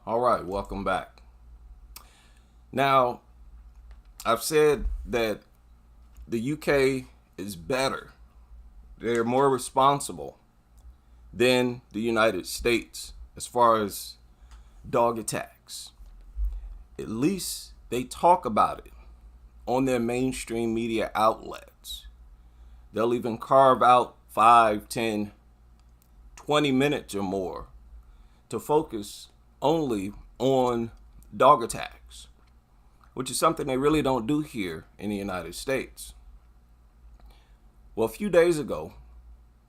All right, welcome back. Now, I've said that the UK is better. They're more responsible than the United States as far as dog attacks. At least they talk about it on their mainstream media outlets. They'll even carve out 5, 10, 20 minutes or more to focus only on dog attacks, which is something they really don't do here in the United States. Well, a few days ago,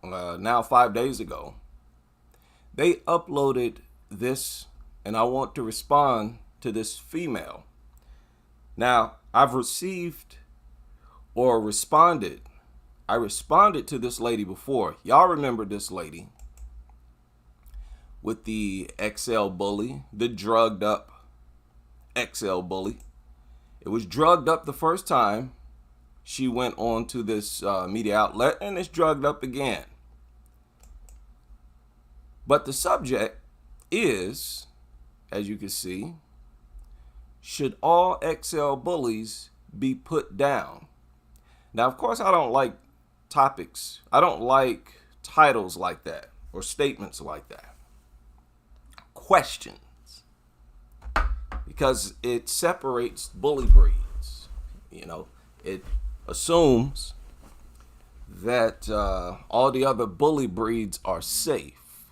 now 5 days ago, they uploaded this, and I want to respond to this female. Now, I've received or responded. I responded to this lady before. Y'all remember this lady with the XL bully, the drugged up XL bully. It was drugged up the first time she went on to this media outlet, and it's drugged up again. But the subject is, as you can see, should all XL bullies be put down? Now, of course, I don't like topics. I don't like titles like that or statements like that. Questions, because it separates bully breeds. You know, it assumes that all the other bully breeds are safe.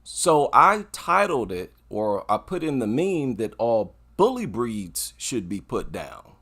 So I titled it, or I put in the meme, that all bully breeds should be put down,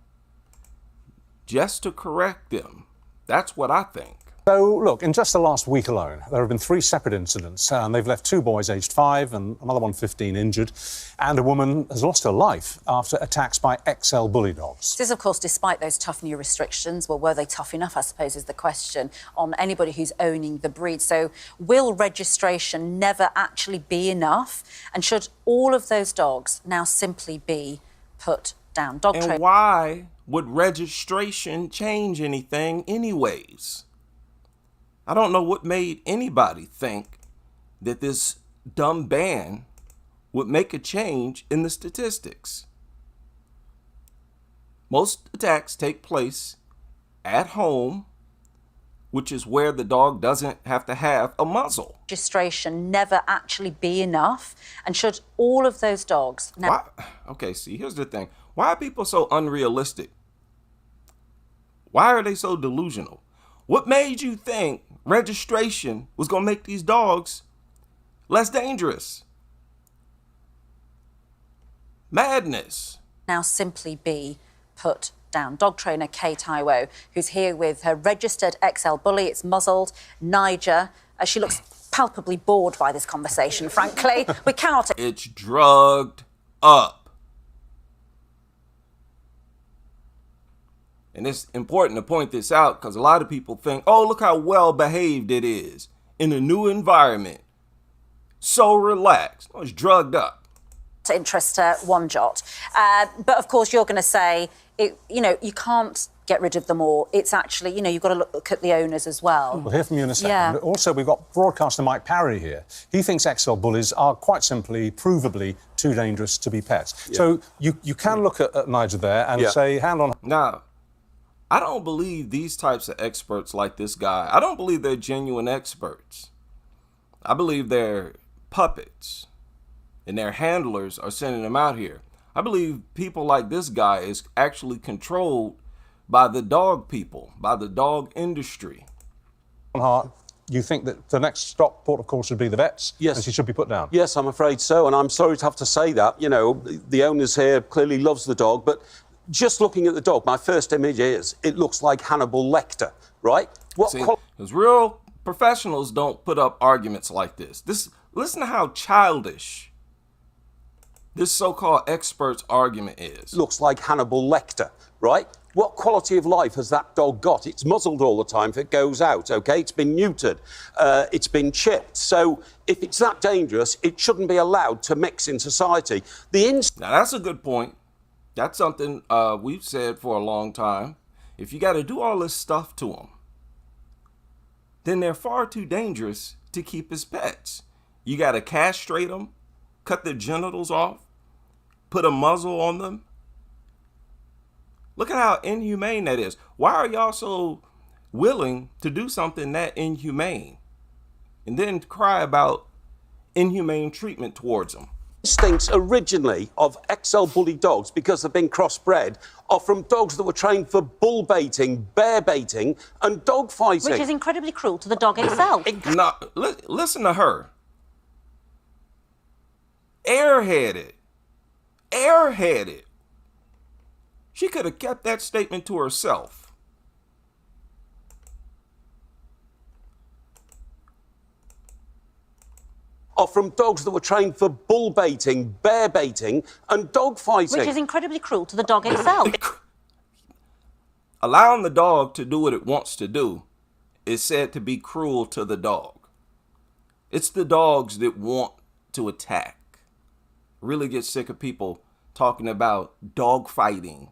just to correct them. That's what I think. So, look, in just the last week alone, there have been 3 separate incidents, and they've left 2 boys aged 5 and another one 15 injured, and a woman has lost her life after attacks by XL bully dogs. This is, of course, despite those tough new restrictions. Well, were they tough enough, I suppose, is the question, on anybody who's owning the breed. So will registration never actually be enough? And should all of those dogs now simply be put down? And why would registration change anything anyways? I don't know what made anybody think that this dumb ban would make a change in the statistics. Most attacks take place at home, which is where the dog doesn't have to have a muzzle. Registration never actually be enough? And should all of those dogs now... Okay, see, here's the thing. Why are people so unrealistic? Why are they so delusional? What made you think registration was going to make these dogs less dangerous? Madness. Now simply be put down. Dog trainer Kate Iwo, who's here with her registered XL bully. It's muzzled. Niger. She looks palpably bored by this conversation, frankly. We cannot... It's drugged up. And it's important to point this out because a lot of people think, oh, look how well behaved it is in a new environment. So relaxed. Oh, it's drugged up. To interest one jot. But of course, you're going to say, you can't get rid of them all. It's actually, you've got to look at the owners as well. We'll hear from you in a second. Yeah. Also, we've got broadcaster Mike Parry here. He thinks XL bullies are quite simply, provably, too dangerous to be pets. Yeah. So you can look at Niger there and say, hand on... Now, I don't believe these types of experts like this guy. I don't believe they're genuine experts. I believe they're puppets, and their handlers are sending them out here. I believe people like this guy is actually controlled by the dog people, by the dog industry. Hart, you think that the next stop port of call should be the vets? Yes. And she should be put down? Yes, I'm afraid so, and I'm sorry to have to say that. The owners here clearly loves the dog, but just looking at the dog, my first image is it looks like Hannibal Lecter, right? Because real professionals don't put up arguments like this. Listen to how childish this so-called expert's argument is. Looks like Hannibal Lecter, right? What quality of life has that dog got? It's muzzled all the time if it goes out, OK? It's been neutered. It's been chipped. So if it's that dangerous, it shouldn't be allowed to mix in society. Now, that's a good point. That's something we've said for a long time. If you got to do all this stuff to them, then they're far too dangerous to keep as pets. You got to castrate them, cut their genitals off, put a muzzle on them. Look at how inhumane that is. Why are y'all so willing to do something that inhumane and then cry about inhumane treatment towards them? Instincts originally of XL bully dogs, because they've been crossbred, are from dogs that were trained for bull baiting, bear baiting, and dog fighting. Which is incredibly cruel to the dog itself. No, listen to her. Airheaded. She could have kept that statement to herself. Are from dogs that were trained for bull baiting, bear baiting, and dog fighting. Which is incredibly cruel to the dog itself. Allowing the dog to do what it wants to do is said to be cruel to the dog. It's the dogs that want to attack. Really get sick of people talking about dog fighting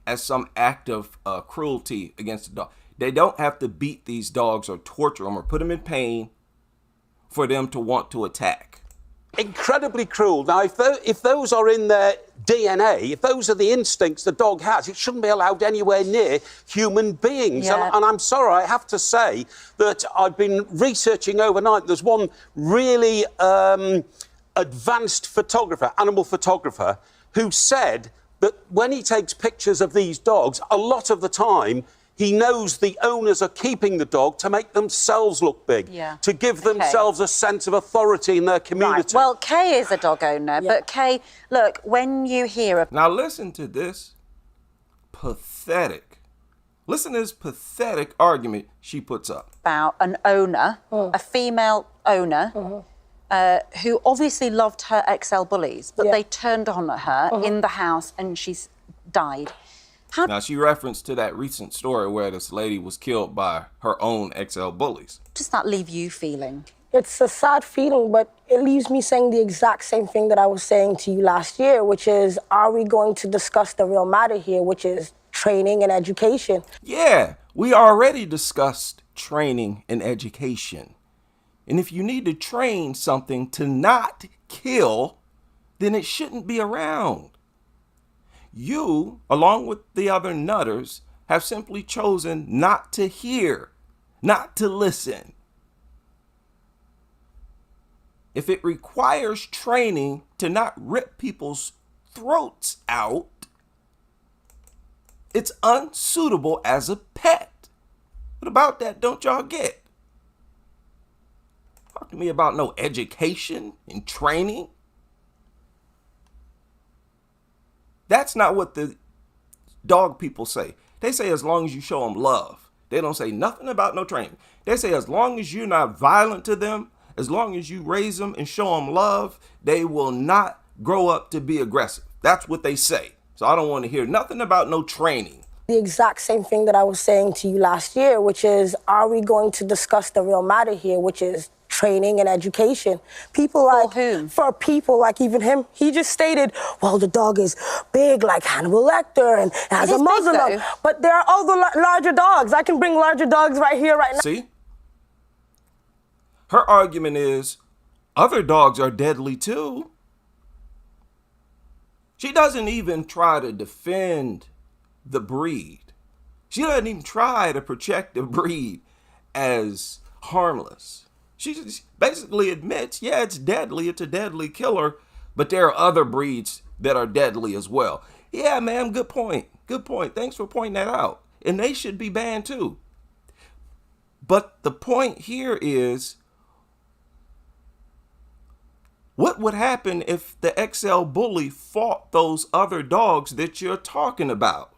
as some act of cruelty against the dog. They don't have to beat these dogs or torture them or put them in pain for them to want to attack. Incredibly cruel. Now, if those are in their DNA, if those are the instincts the dog has, it shouldn't be allowed anywhere near human beings. Yeah. And I'm sorry, I have to say that I've been researching overnight. There's one really advanced photographer, animal photographer, who said that when he takes pictures of these dogs, a lot of the time, he knows the owners are keeping the dog to make themselves look big, to give themselves a sense of authority in their community. Right. Well, Kay is a dog owner, but Kay, look, when you hear of... Now listen to this pathetic. Listen to this pathetic argument she puts up. About an owner, a female owner, who obviously loved her XL bullies, but they turned on her in the house and she's died. Now, she referenced to that recent story where this lady was killed by her own XL bullies. Does that leave you feeling? It's a sad feeling, but it leaves me saying the exact same thing that I was saying to you last year, which is, are we going to discuss the real matter here, which is training and education? Yeah, we already discussed training and education. And if you need to train something to not kill, then it shouldn't be around. You, along with the other nutters, have simply chosen not to hear, not to listen. If it requires training to not rip people's throats out, it's unsuitable as a pet. What about that don't y'all get? Talk to me about no education and training. That's not what the dog people say. They say as long as you show them love. They don't say nothing about no training. They say as long as you're not violent to them, as long as you raise them and show them love, they will not grow up to be aggressive. That's what they say. So I don't want to hear nothing about no training. The exact same thing that I was saying to you last year, which is, are we going to discuss the real matter here, which is training and education? People like... For whom? For people like even him. He just stated, well, the dog is big like Hannibal Lecter and has a muzzle on. But there are other larger dogs. I can bring larger dogs right here, right now. See? Her argument is other dogs are deadly too. She doesn't even try to defend the breed. She doesn't even try to project the breed as harmless. She just basically admits, yeah, it's deadly, it's a deadly killer, but there are other breeds that are deadly as well. Yeah, ma'am, good point. Good point. Thanks for pointing that out. And they should be banned too. But the point here is, what would happen if the XL bully fought those other dogs that you're talking about?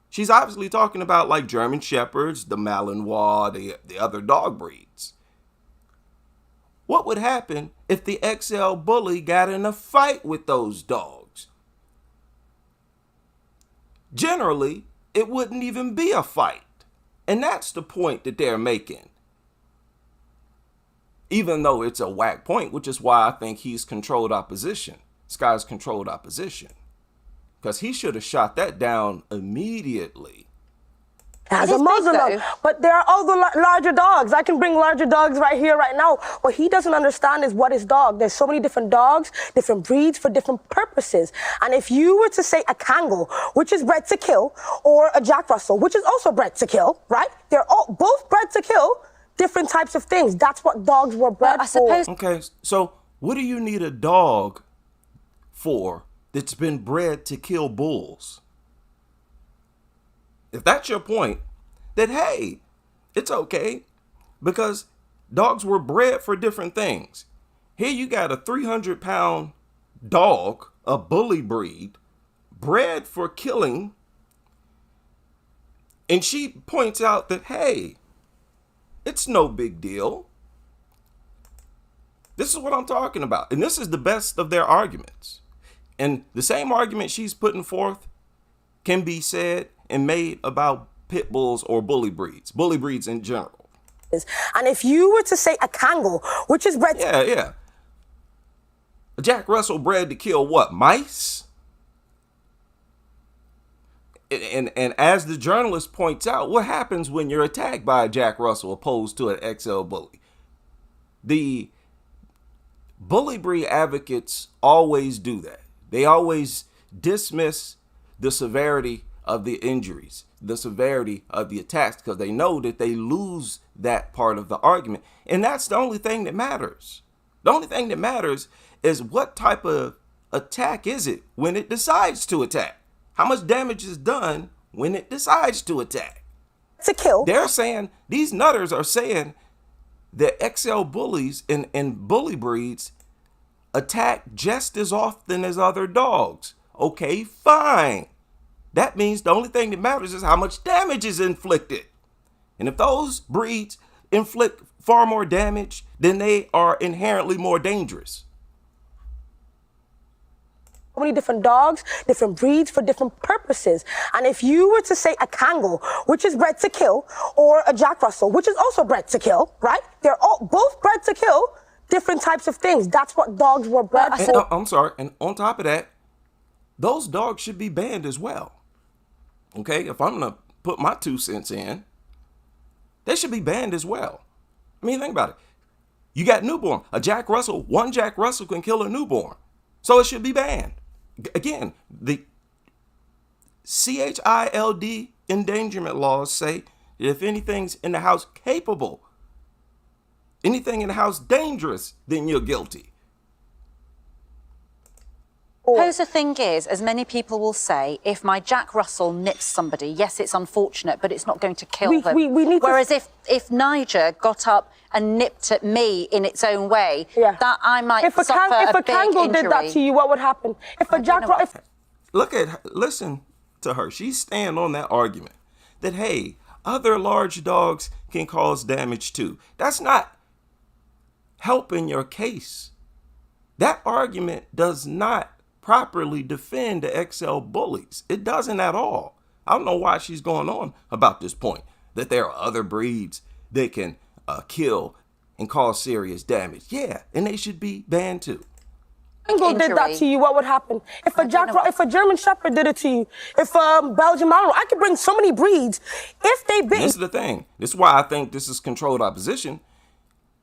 She's obviously talking about like German Shepherds, the Malinois, the other dog breeds. What would happen if the XL bully got in a fight with those dogs? Generally, it wouldn't even be a fight. And that's the point that they're making. Even though it's a whack point, which is why I think he's controlled opposition. This guy's controlled opposition. Because he should have shot that down immediately. Has It a is big, muzzle on. though. But there are other larger dogs. I can bring larger dogs right here, right now. What he doesn't understand is what is dog. There's so many different dogs, different breeds for different purposes. And if you were to say a Kangal, which is bred to kill, or a Jack Russell, which is also bred to kill, right? They're all both bred to kill, different types of things. That's what dogs were bred I suppose for. Okay, so what do you need a dog for that's been bred to kill bulls? If that's your point, then hey, it's okay, because dogs were bred for different things. Here you got a 300-pound dog, a bully breed, bred for killing, and she points out that, hey, it's no big deal. This is what I'm talking about. And this is the best of their arguments. And the same argument she's putting forth can be said and made about pit bulls or bully breeds in general. And if you were to say a Kangal, which is bred Yeah. A Jack Russell bred to kill what? Mice? And as the journalist points out, what happens when you're attacked by a Jack Russell opposed to an XL bully? The bully breed advocates always do that. They always dismiss the severity of the injuries, the severity of the attacks, because they know that they lose that part of the argument. And that's the only thing that matters. The only thing that matters is what type of attack is it when it decides to attack? How much damage is done when it decides to attack? to kill. They're saying, these nutters are saying that XL bullies and bully breeds attack just as often as other dogs. Okay, fine. That means the only thing that matters is how much damage is inflicted. And if those breeds inflict far more damage, then they are inherently more dangerous. So many different dogs, different breeds for different purposes. And if you were to say a Kangal, which is bred to kill, or a Jack Russell, which is also bred to kill, right? They're all both bred to kill different types of things. That's what dogs were bred for. I'm sorry. And on top of that, those dogs should be banned as well. Okay, if I'm going to put my 2 cents in, they should be banned as well. I mean, think about it. You got newborn. A Jack Russell, one Jack Russell can kill a newborn. So it should be banned. Again, the CHILD endangerment laws say that if anything's in the house capable, anything in the house dangerous, then you're guilty. Suppose the thing is, as many people will say, if my Jack Russell nips somebody, yes, it's unfortunate, but it's not going to kill them. we need to- Whereas if Niger got up and nipped at me in its own way, that I might if suffer if a a big Kangal injury. did that to you, what would happen? If a Jack Russell... Listen to her. She's staying on that argument that, hey, other large dogs can cause damage too. That's not helping your case. That argument does not properly defend the XL bullies. It doesn't at all. I don't know why she's going on about this point, that there are other breeds that can kill and cause serious damage. Yeah, and they should be banned too. Kangal did that to you, what would happen? If a German Shepherd did it to you, if Belgian Malinois, I could bring so many breeds. If they bit... This is the thing. This is why I think this is controlled opposition,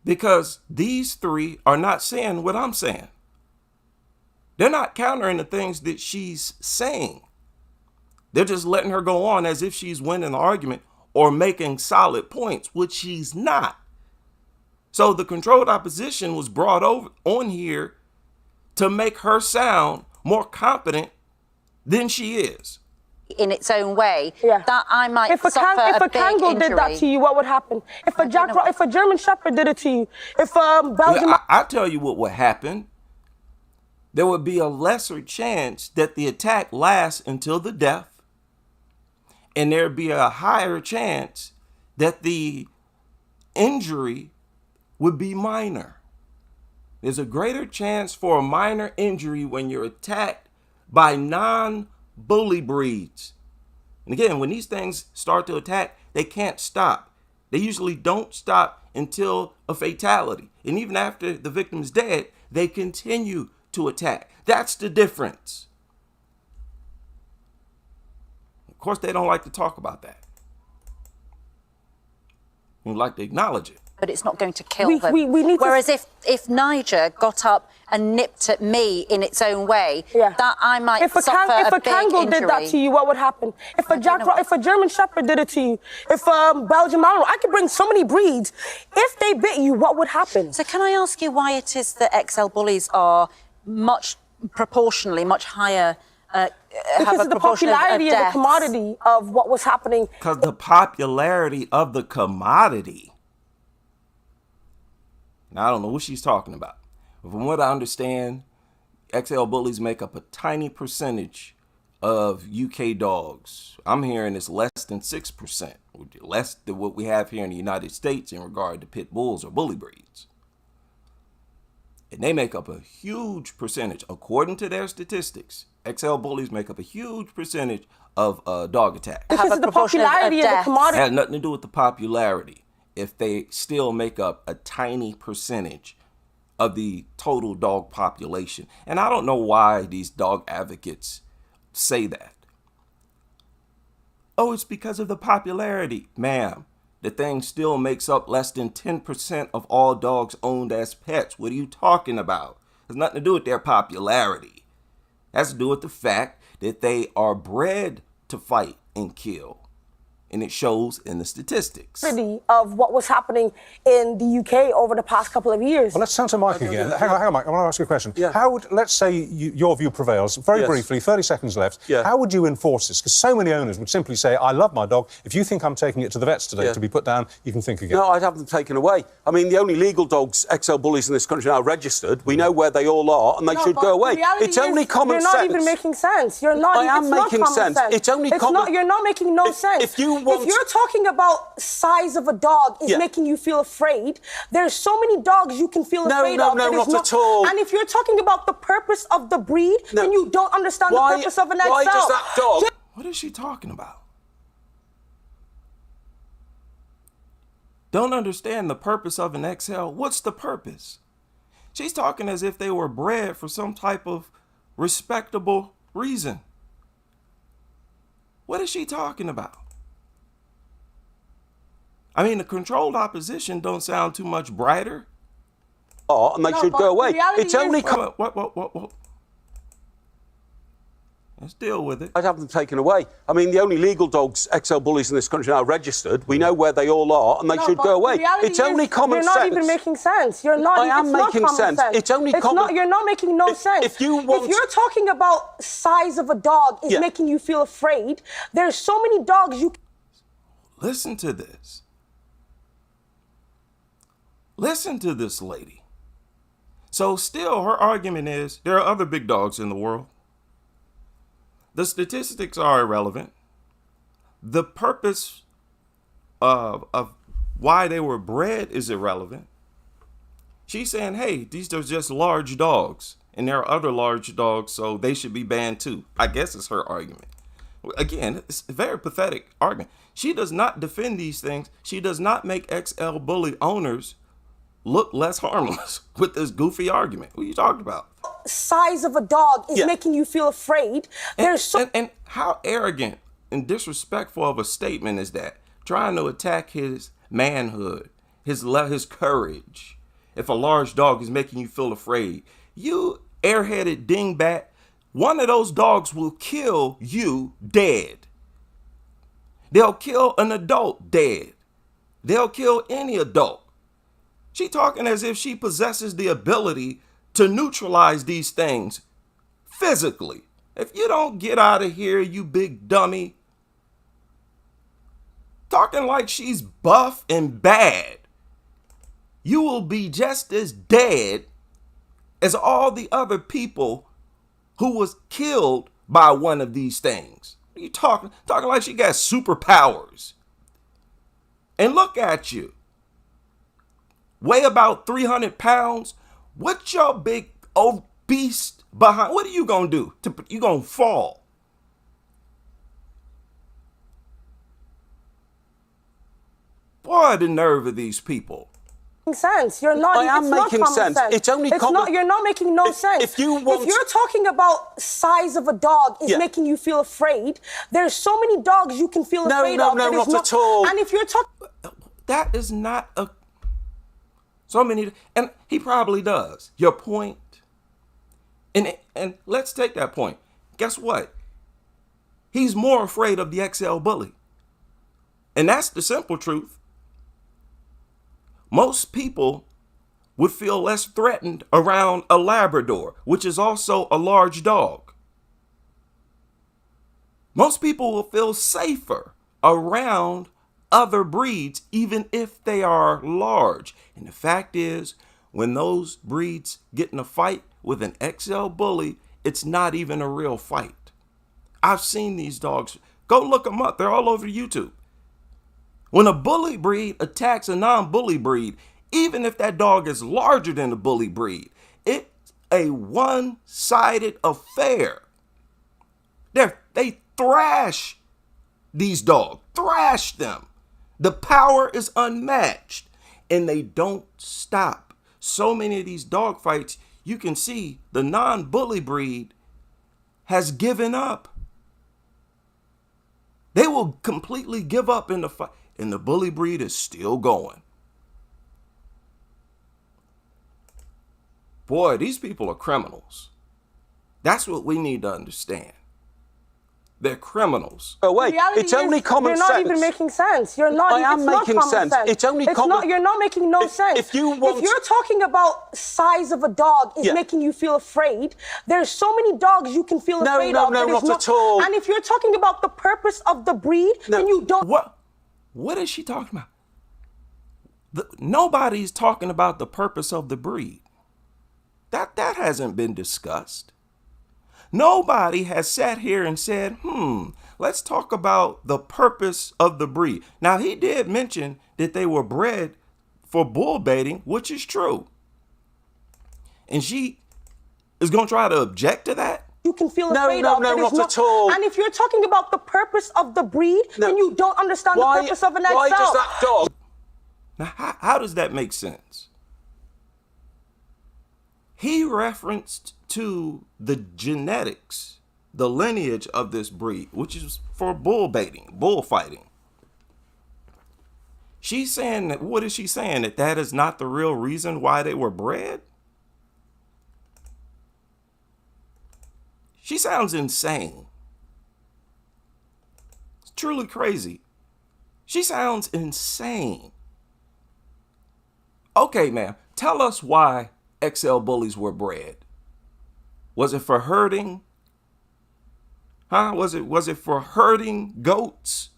because these three are not saying what I'm saying. They're not countering the things that she's saying. They're just letting her go on as if she's winning the argument or making solid points, which she's not. So the controlled opposition was brought over on here to make her sound more competent than she is. In its own way, that I might if a suffer a big Kangal injury. did that to you, what would happen? If a German Shepherd did it to you, if Belgian... I tell you what would happen. There would be a lesser chance that the attack lasts until the death, and there'd be a higher chance that the injury would be minor. There's a greater chance for a minor injury when you're attacked by non-bully breeds. And again, when these things start to attack, they can't stop. They usually don't stop until a fatality. And even after the victim is dead, they continue to attack. That's the difference. Of course, they don't like to talk about that. You like to acknowledge it. But it's not going to kill them. We need Whereas if Niger got up and nipped at me in its own way, that I might suffer a big Kangal injury. did that to you, what would happen? If a German Shepherd did it to you, if a Belgian Malinois, I could bring so many breeds. If they bit you, what would happen? So can I ask you why it is that XL bullies are proportionally much higher? Because of the popularity of the commodity of what was happening. Because the popularity of the commodity. Now, I don't know what she's talking about. But from what I understand, XL bullies make up a tiny percentage of UK dogs. I'm hearing it's less than 6%, less than what we have here in the United States in regard to pit bulls or bully breeds. And they make up a huge percentage, according to their statistics. XL bullies make up a huge percentage of dog attacks. Because of the popularity of the commodity. It has nothing to do with the popularity. If they still make up a tiny percentage of the total dog population. And I don't know why these dog advocates say that. Oh, it's because of the popularity. Ma'am, the thing still makes up less than 10% of all dogs owned as pets. What are you talking about? It has nothing to do with their popularity. It has to do with the fact that they are bred to fight and kill. And it shows in the statistics. Of what was happening in the UK over the past couple of years. Well, let's turn to Mike again. Hang on, Mike. I want to ask you a question. Yeah. How would, let's say your view prevails, very briefly, 30 seconds left. Yeah. How would you enforce this? Because so many owners would simply say, I love my dog. If you think I'm taking it to the vets today to be put down, you can think again. No, I'd have them taken away. I mean, the only legal dogs, XL bullies in this country now registered. We know where they all are, and they should go away. It's only common sense. You're not even making sense. You're not. I am making sense. It's only common. You're not making no sense. If you're talking about size of a dog is making you feel afraid, there's so many dogs you can feel afraid of. No, not at all. And if you're talking about the purpose of the breed, then you don't understand the purpose of an XL. Why does that dog... What is she talking about? Don't understand the purpose of an XL. What's the purpose? She's talking as if they were bred for some type of respectable reason. What is she talking about? I mean, the controlled opposition don't sound too much brighter. Oh, and they should go away. It's only... What? Let's deal with it. I'd have them taken away. I mean, the only legal dogs, XL bullies in this country now registered. We know where they all are, and they should go away. It's only common sense. You're not even making sense. You're not. I am making sense. It's only common. You're not making no sense. If you're talking about size of a dog is making you feel afraid, there's so many dogs you. Listen to this. Listen to this lady. So still, her argument is there are other big dogs in the world. The statistics are irrelevant. The purpose of why they were bred is irrelevant. She's saying, hey, these are just large dogs, and there are other large dogs, so they should be banned too. I guess it's her argument. Again, it's a very pathetic argument. She does not defend these things. She does not make XL bully owners look less harmless with this goofy argument. What are you talking about? Size of a dog is making you feel afraid. And how arrogant and disrespectful of a statement is that? Trying to attack his manhood, his courage. If a large dog is making you feel afraid, you airheaded dingbat, one of those dogs will kill you dead. They'll kill an adult dead. They'll kill any adult. She talking as if she possesses the ability to neutralize these things physically. If you don't get out of here, you big dummy. Talking like she's buff and bad. You will be just as dead as all the other people who was killed by one of these things. You talking like she got superpowers. And look at you. Weigh about 300 pounds. What's your big old beast behind? What are you going to do? You going to fall. Boy, the nerve of these people. Sense. You're not. I am making sense. It's only common. You're not making no sense. If you're talking about size of a dog is making you feel afraid, there's so many dogs you can feel afraid of. No, not at all. And if you're talking. That is not a... So many... And he probably does. Your point. And let's take that point. Guess what? He's more afraid of the XL bully. And that's the simple truth. Most people would feel less threatened around a Labrador, which is also a large dog. Most people will feel safer around other breeds, even if they are large. And the fact is, when those breeds get in a fight with an XL bully, it's not even a real fight. I've seen these dogs. Go look them up. They're all over YouTube. When a bully breed attacks a non-bully breed, even if that dog is larger than the bully breed, it's a one-sided affair. They thrash these dogs, thrash them. The power is unmatched, and they don't stop. So many of these dog fights, you can see the non-bully breed has given up. They will completely give up in the fight, and the bully breed is still going. Boy, these people are criminals. That's what we need to understand. They're criminals. Oh, wait, it's only common sense. You're not even making sense. You're not. I am making sense. It's only common. You're not making no sense. If you're talking about size of a dog is making you feel afraid, there's so many dogs you can feel afraid of. No, not at all. And if you're talking about the purpose of the breed, then you don't. What is she talking about? Nobody's talking about the purpose of the breed. That hasn't been discussed. Nobody has sat here and said, let's talk about the purpose of the breed. Now, he did mention that they were bred for bull baiting, which is true. And she is going to try to object to that? You can feel afraid of. No, not at all. And if you're talking about the purpose of the breed, then you don't understand the purpose of an XL. Why does that dog... Now, how does that make sense? He referenced to the genetics, the lineage of this breed, which is for bull baiting, bullfighting. She's saying that, what is she saying? That is not the real reason why they were bred? She sounds insane. It's truly crazy. She sounds insane. Okay, ma'am, tell us why XL bullies were bred. Was it for herding? Was it for herding goats?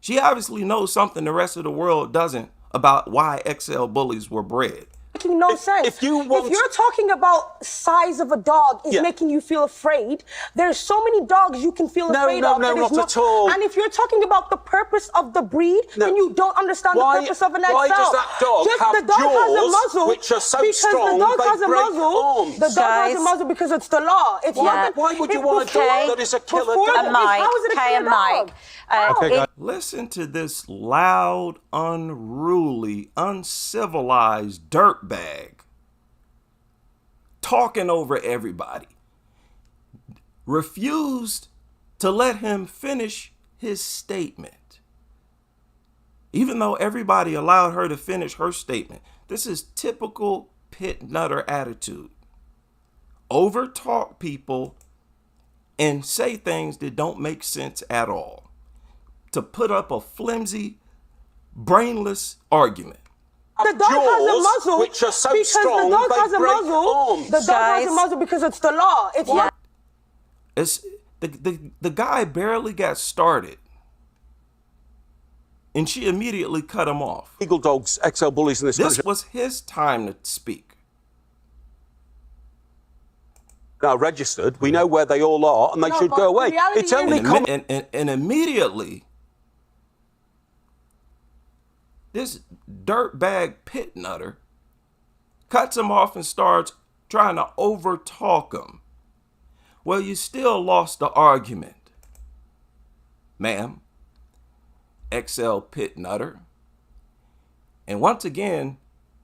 She obviously knows something the rest of the world doesn't about why XL bullies were bred. Making no sense. If you're talking about size of a dog is making you feel afraid, there's so many dogs you can feel afraid of. No, not at all. And if you're talking about the purpose of the breed, then you don't understand the purpose of an XL. Why does that dog have jaws which are so strong they break arms? The dog has a muzzle because it's the law. It's not. Why would you want a dog that is a killer dog? How is it a killer dog? Okay, listen to this loud, unruly, uncivilized dirtbag talking over everybody. Refused to let him finish his statement. Even though everybody allowed her to finish her statement. This is typical pit nutter attitude. Overtalk people and say things that don't make sense at all. To put up a flimsy, brainless argument. The dog has a muzzle which are so strong they break arms. The dog has a muzzle because it's the law. It's not. It's the guy barely got started, and she immediately cut him off. Eagle dogs, XL bullies in this country. This was his time to speak. Now registered, we know where they all are, and they should go away. It's only and immediately, this dirtbag pit nutter cuts him off and starts trying to overtalk him. Well, you still lost the argument, ma'am. XL pit nutter. And once again,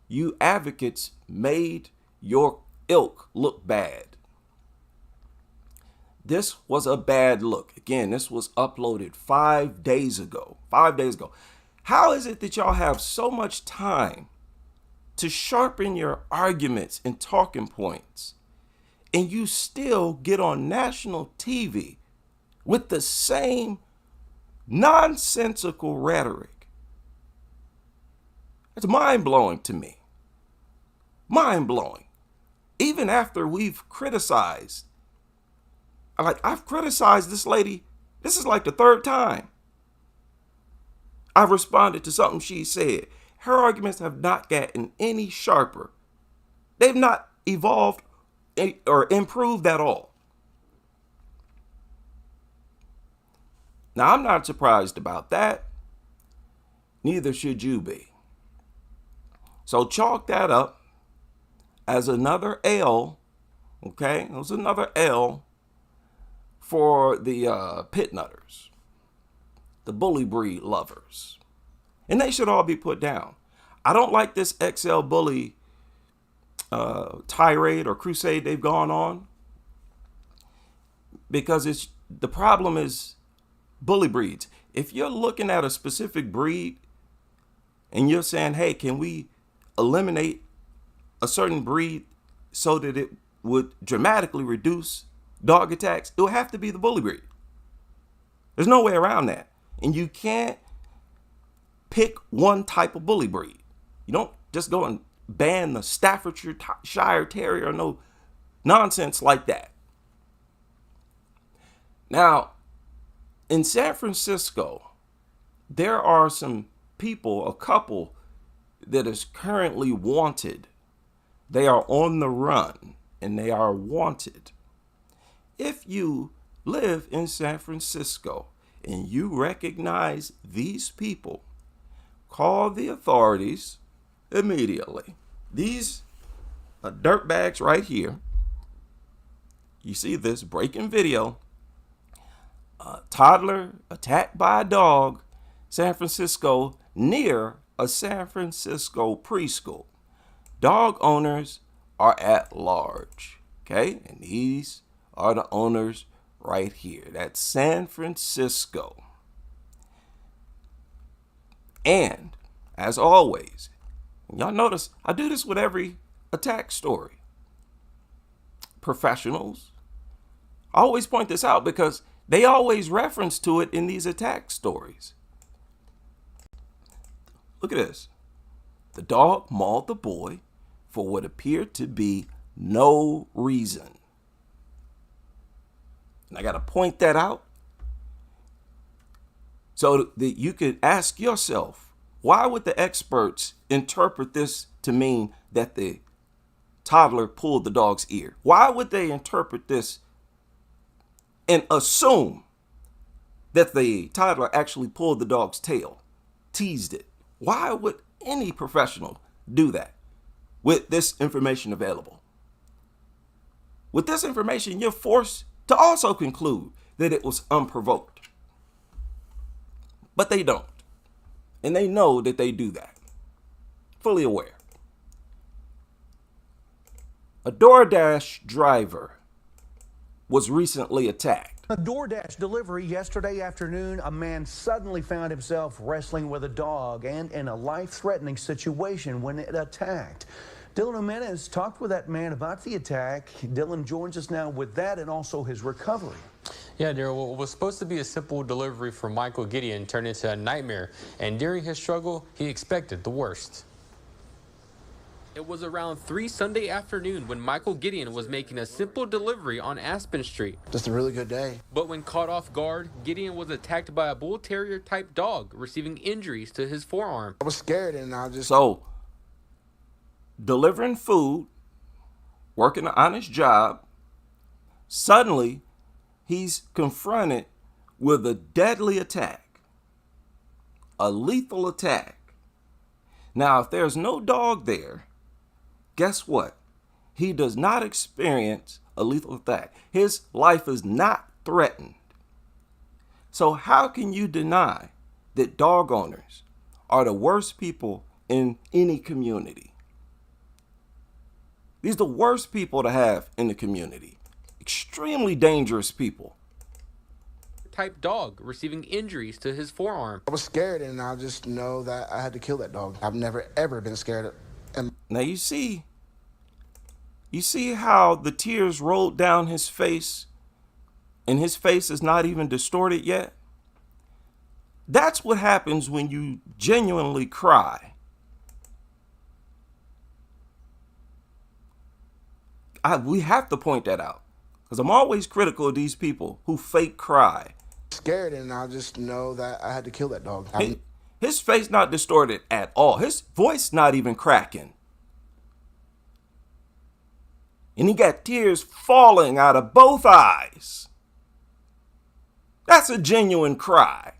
you advocates made your ilk look bad. This was a bad look. Again, this was uploaded 5 days ago. 5 days ago. How is it that y'all have so much time to sharpen your arguments and talking points, and you still get on national TV with the same nonsensical rhetoric? It's mind-blowing to me. Mind-blowing. Even after we've criticized, I've criticized this lady, this is like the third time I've responded to something she said. Her arguments have not gotten any sharper. They've not evolved or improved at all. Now, I'm not surprised about that. Neither should you be. So chalk that up as another L, okay? It was another L for the pit nutters, the bully breed lovers. And they should all be put down. I don't like this XL bully tirade or crusade they've gone on, because the problem is bully breeds. If you're looking at a specific breed and you're saying, hey, can we eliminate a certain breed so that it would dramatically reduce dog attacks, it would have to be the bully breed. There's no way around that. And you can't pick one type of bully breed. You don't just go and ban the Staffordshire Terrier or no nonsense like that. Now, in San Francisco, there are some people, a couple that is currently wanted. They are on the run and they are wanted. If you live in San Francisco and you recognize these people, call the authorities immediately. These are dirtbags right here. You see this breaking video. A toddler attacked by a dog, San Francisco, near a San Francisco preschool. Dog owners are at large, okay? And these are the owners right here. That's San Francisco. And as always, y'all notice I do this with every attack story. Professionals, I always point this out because they always reference to it in these attack stories. Look at this. The dog mauled the boy for what appeared to be no reason. And I got to point that out so that you could ask yourself, why would the experts interpret this to mean that the toddler pulled the dog's ear? Why would they interpret this and assume that the toddler actually pulled the dog's tail, teased it? Why would any professional do that with this information available? With this information, you're forced to also conclude that it was unprovoked. But they don't. And they know that they do that. Fully aware. A DoorDash driver was recently attacked. A DoorDash delivery yesterday afternoon, a man suddenly found himself wrestling with a dog and in a life-threatening situation when it attacked. Dylan Jimenez talked with that man about the attack. Dylan joins us now with that and also his recovery. Yeah, Daryl, what was supposed to be a simple delivery for Michael Gideon turned into a nightmare, and during his struggle, he expected the worst. It was around 3 Sunday afternoon when Michael Gideon was making a simple delivery on Aspen Street. Just a really good day. But when caught off guard, Gideon was attacked by a bull terrier type dog, receiving injuries to his forearm. I was scared and I just... So, delivering food, working an honest job, suddenly he's confronted with a deadly attack, a lethal attack. Now, if there's no dog there, guess what? He does not experience a lethal attack. His life is not threatened. So how can you deny that dog owners are the worst people in any community? These are the worst people to have in the community. Extremely dangerous people. type dog, receiving injuries to his forearm. I was scared, and I just know that I had to kill that dog. I've never, ever been scared. Now you see how the tears rolled down his face, and his face is not even distorted yet? That's what happens when you genuinely cry. We have to point that out, because I'm always critical of these people who fake cry. Scared, and I just know that I had to kill that dog. His face not distorted at all. His voice not even cracking. And he got tears falling out of both eyes. That's a genuine cry.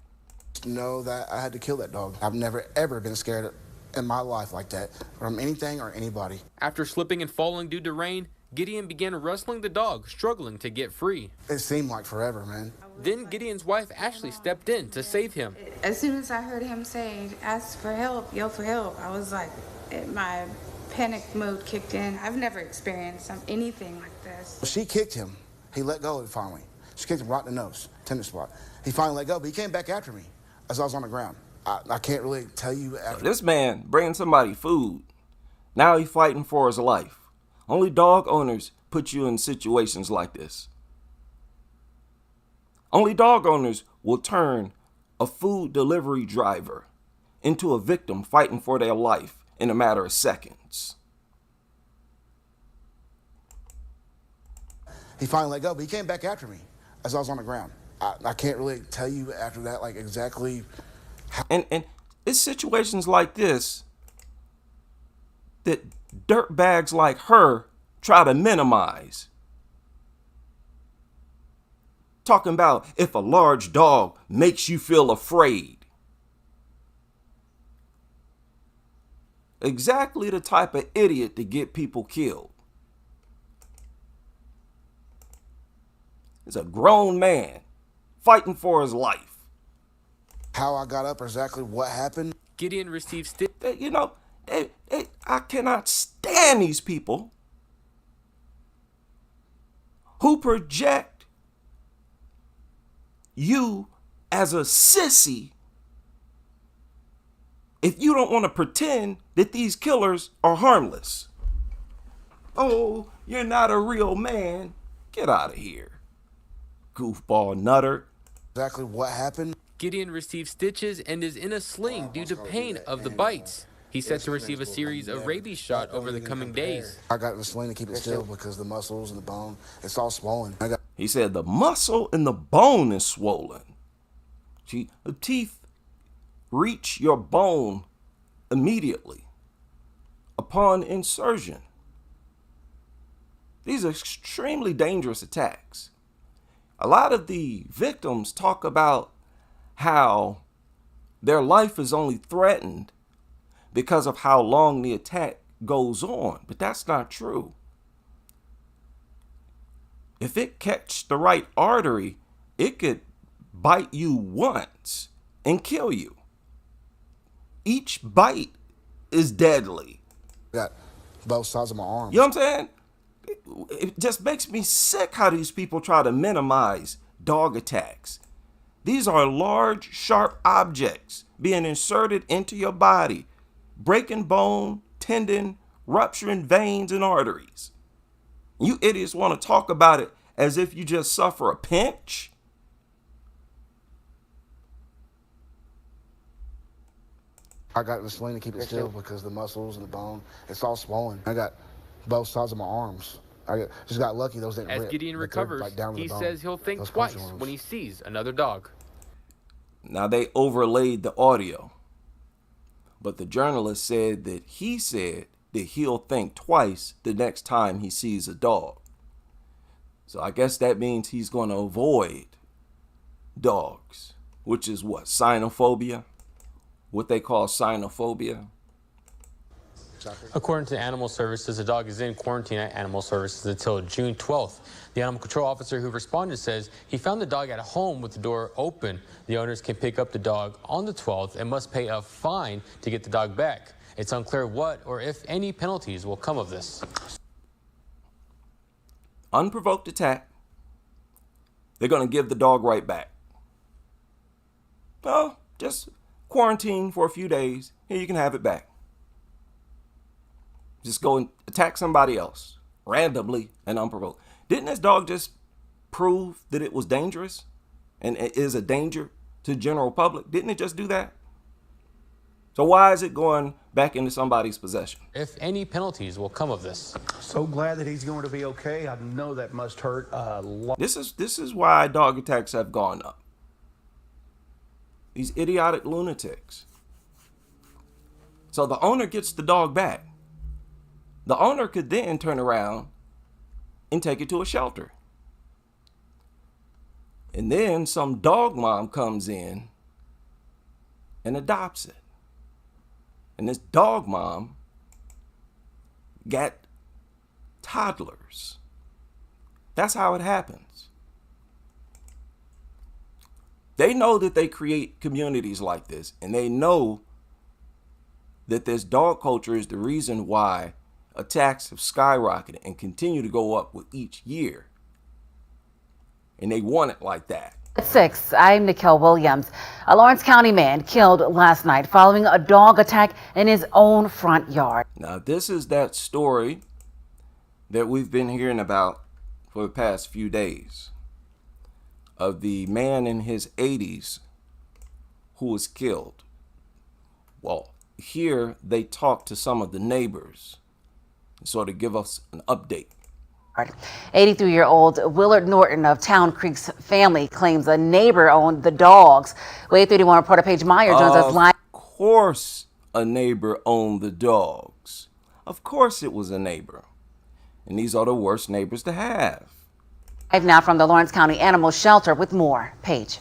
Know that I had to kill that dog. I've never, ever been scared in my life like that from anything or anybody. After slipping and falling due to rain, Gideon began wrestling the dog, struggling to get free. It seemed like forever, man. Then Gideon's wife Ashley stepped in to save him. As soon as I heard him say, ask for help, yell for help, I was like, my panic mode kicked in. I've never experienced anything like this. She kicked him. He let go finally. She kicked him right in the nose, tender spot. He finally let go, but he came back after me as I was on the ground. I can't really tell you. This man bringing somebody food. Now he's fighting for his life. Only dog owners put you in situations like this. Only dog owners will turn a food delivery driver into a victim fighting for their life in a matter of seconds. He finally let go, but he came back after me as I was on the ground. I can't really tell you after that, like, exactly how. And it's situations like this that dirtbags like her try to minimize. Talking about if a large dog makes you feel afraid. Exactly the type of idiot to get people killed. It's a grown man fighting for his life. How I got up, or exactly what happened. Gideon received I cannot stand these people who project you as a sissy if you don't want to pretend that these killers are harmless. Oh, you're not a real man. Get out of here, goofball nutter. Exactly what happened. Gideon received stitches and is in a sling due to pain of the bites. He's set to receive a series of rabies shot over the coming days. I got the sling to keep it still because the muscles and the bone, it's all swollen. He said the muscle and the bone is swollen. See, the teeth reach your bone immediately upon insertion. These are extremely dangerous attacks. A lot of the victims talk about how their life is only threatened because of how long the attack goes on, but that's not true. If it catches the right artery, it could bite you once and kill you. Each bite is deadly. Got both sides of my arms. You know what I'm saying? It just makes me sick how these people try to minimize dog attacks. These are large, sharp objects being inserted into your body, breaking bone, tendon, rupturing veins and arteries. You idiots want to talk about it as if you just suffer a pinch? I got the sling to keep it still because the muscles and the bone, it's all swollen. I got both sides of my arms. Just got lucky those didn't As rip, Gideon but they're, recovers, like, down to he the bone. says he'll think Those twice punching wounds. when he sees another dog. Now they overlaid the audio, but the journalist said that he'll think twice the next time he sees a dog. So I guess that means he's going to avoid dogs, which is what? Cynophobia? What they call cynophobia? According to Animal Services, the dog is in quarantine at Animal Services until June 12th. The animal control officer who responded says he found the dog at home with the door open. The owners can pick up the dog on the 12th and must pay a fine to get the dog back. It's unclear what or if any penalties will come of this. Unprovoked attack. They're going to give the dog right back. Oh, just quarantine for a few days. Here, you can have it back. Just go and attack somebody else randomly and unprovoked. Didn't this dog just prove that it was dangerous and it is a danger to the general public? Didn't it just do that? So why is it going back into somebody's possession? If any penalties will come of this. So glad that he's going to be okay. I know that must hurt a lot. This is why dog attacks have gone up. These idiotic lunatics. So the owner gets the dog back. The owner could then turn around and take it to a shelter. And then some dog mom comes in and adopts it. And this dog mom got toddlers. That's how it happens. They know that they create communities like this, and they know that this dog culture is the reason why attacks have skyrocketed and continue to go up with each year. And they want it like that. At 6, I'm Nicole Williams. A Lawrence County man killed last night following a dog attack in his own front yard. Now, this is that story that we've been hearing about for the past few days of the man in his 80s who was killed. Well, here they talk to some of the neighbors and sort of give us an update. 83-year-old Willard Norton of Town Creek's family claims a neighbor owned the dogs. Wave 31 reporter Paige Meyer joins us live. Of course a neighbor owned the dogs. Of course it was a neighbor. And these are the worst neighbors to have. Live now from the Lawrence County Animal Shelter with more. Paige.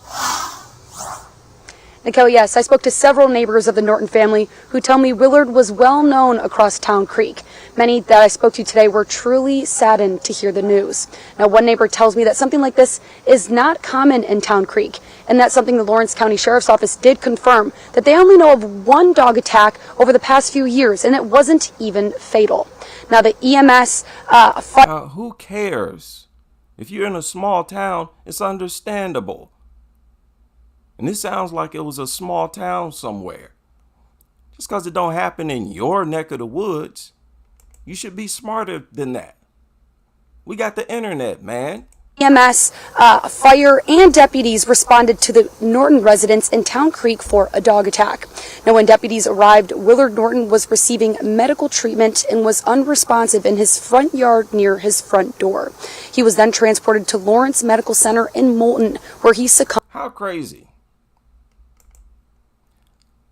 Nicole, yes, I spoke to several neighbors of the Norton family who tell me Willard was well known across Town Creek. Many that I spoke to today were truly saddened to hear the news. Now, one neighbor tells me that something like this is not common in Town Creek, and that's something the Lawrence County Sheriff's Office did confirm, that they only know of one dog attack over the past few years, and it wasn't even fatal. Now, the EMS... who cares? If you're in a small town, it's understandable. And this sounds like it was a small town somewhere. Just because it don't happen in your neck of the woods, you should be smarter than that. We got the internet, man. EMS, fire, and deputies responded to the Norton residents in Town Creek for a dog attack. Now, when deputies arrived, Willard Norton was receiving medical treatment and was unresponsive in his front yard near his front door. He was then transported to Lawrence Medical Center in Moulton, where he succumbed. How crazy.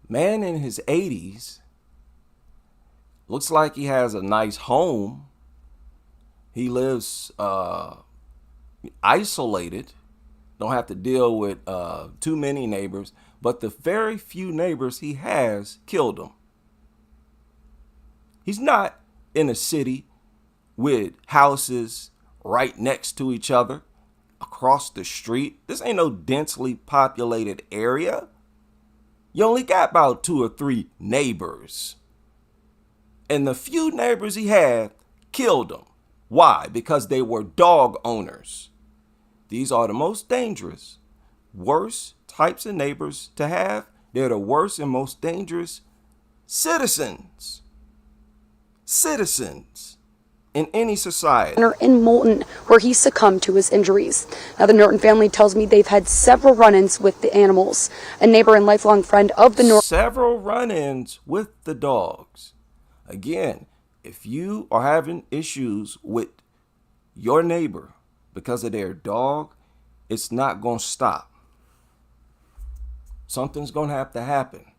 Man in his 80s, looks like he has a nice home. He lives isolated, don't have to deal with too many neighbors, but the very few neighbors he has killed him. He's not in a city with houses right next to each other across the street. This ain't no densely populated area. You only got about 2 or 3 neighbors. And the few neighbors he had killed him. Why? Because they were dog owners. These are the most dangerous, worst types of neighbors to have. They're the worst and most dangerous citizens. Citizens in any society. In Moulton, where he succumbed to his injuries. Now, the Norton family tells me they've had several run-ins with the animals. A neighbor and lifelong friend of the Norton. Several run-ins with the dogs. Again, if you are having issues with your neighbor because of their dog, it's not going to stop. Something's going to have to happen.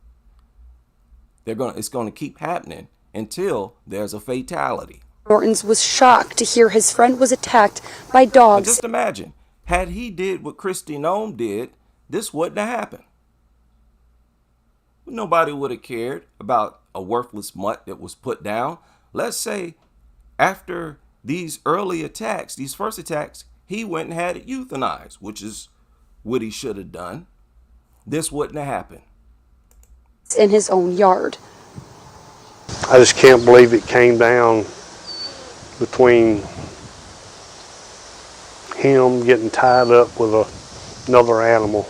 It's going to keep happening until there's a fatality. Norton's was shocked to hear his friend was attacked by dogs. But just imagine, had he did what Kristi Noem did, this wouldn't have happened. Nobody would have cared about a worthless mutt that was put down. Let's say after these early attacks, these first attacks, he went and had it euthanized, which is what he should have done. This wouldn't have happened. In his own yard. I just can't believe it came down between him getting tied up with another animal.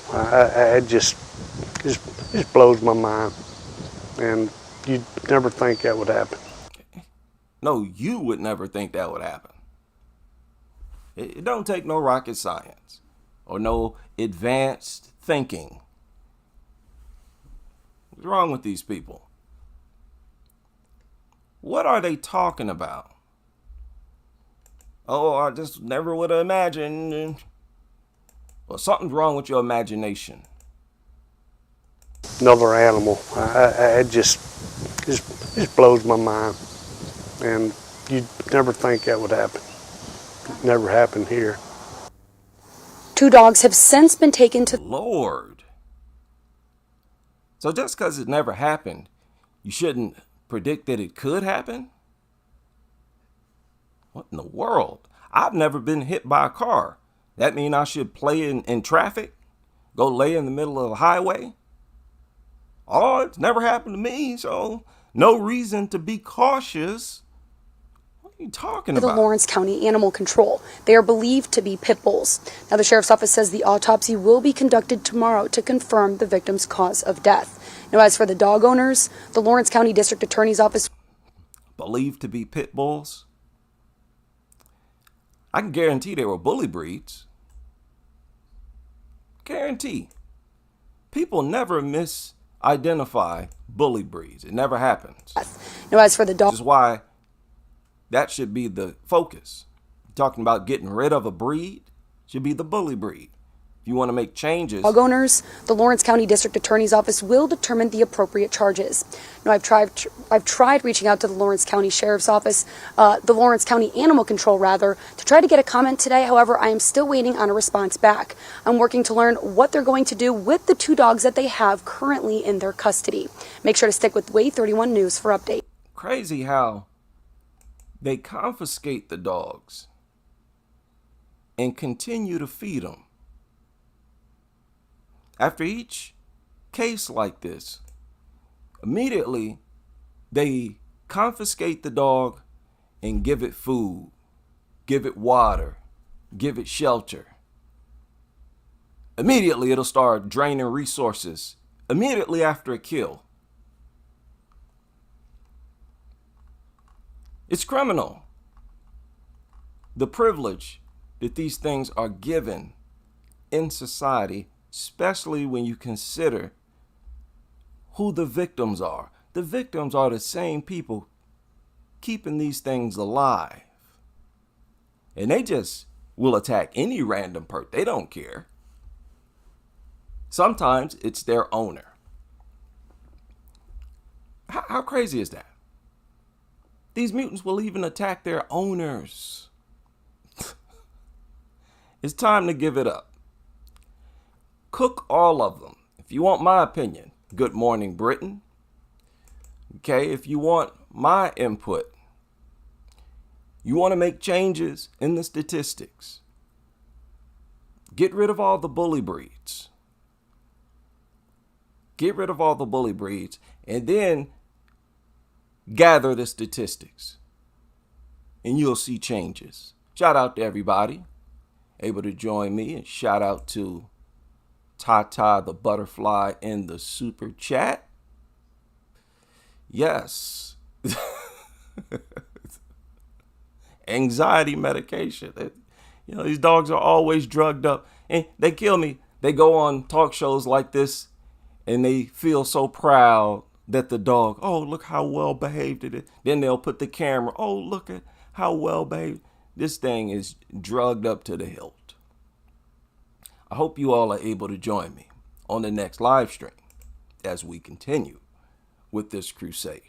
just blows my mind. And you'd never think that would happen. No, you would never think that would happen. It don't take no rocket science or no advanced thinking. What's wrong with these people? What are they talking about? Oh, I just never would have imagined. Well, something's wrong with your imagination. Another animal. It just blows my mind. And you'd never think that would happen. Never happened here. 2 dogs have since been taken to... Lord. So just because it never happened, you shouldn't predict that it could happen? What in the world? I've never been hit by a car. That mean I should play in traffic? Go lay in the middle of the highway? Oh, it's never happened to me, so no reason to be cautious. What are you talking about? The Lawrence County Animal Control. They are believed to be pit bulls. Now, the sheriff's office says the autopsy will be conducted tomorrow to confirm the victim's cause of death. Now, as for the dog owners, the Lawrence County District Attorney's Office... Believed to be pit bulls? I can guarantee they were bully breeds. Guarantee. People never misidentify bully breeds. It never happens. Now, as for the dog... Which is why that should be the focus. Talking about getting rid of a breed should be the bully breed. If you want to make changes... Dog owners, the Lawrence County District Attorney's Office will determine the appropriate charges. Now, I've tried reaching out to the Lawrence County Sheriff's Office, the Lawrence County Animal Control, rather, to try to get a comment today. However, I am still waiting on a response back. I'm working to learn what they're going to do with the 2 dogs that they have currently in their custody. Make sure to stick with Way 31 News for updates. Crazy how they confiscate the dogs and continue to feed them. After each case like this, immediately they confiscate the dog and give it food, give it water, give it shelter. Immediately it'll start draining resources immediately after a kill. It's criminal. The privilege that these things are given in society, especially when you consider who the victims are. The victims are the same people keeping these things alive. And they just will attack any random person. They don't care. Sometimes it's their owner. How crazy is that? These mutants will even attack their owners. It's time to give it up. Cook all of them. If you want my opinion, Good Morning Britain. Okay, if you want my input, you want to make changes in the statistics, get rid of all the bully breeds. Get rid of all the bully breeds and then gather the statistics and you'll see changes. Shout out to everybody able to join me, and shout out to Tata the Butterfly in the super chat. Yes. Anxiety medication. These dogs are always drugged up and they kill me. They go on talk shows like this and they feel so proud that the dog, oh, look how well behaved it is. Then they'll put the camera, oh, look at how well behaved. This thing is drugged up to the hilt. I hope you all are able to join me on the next live stream as we continue with this crusade.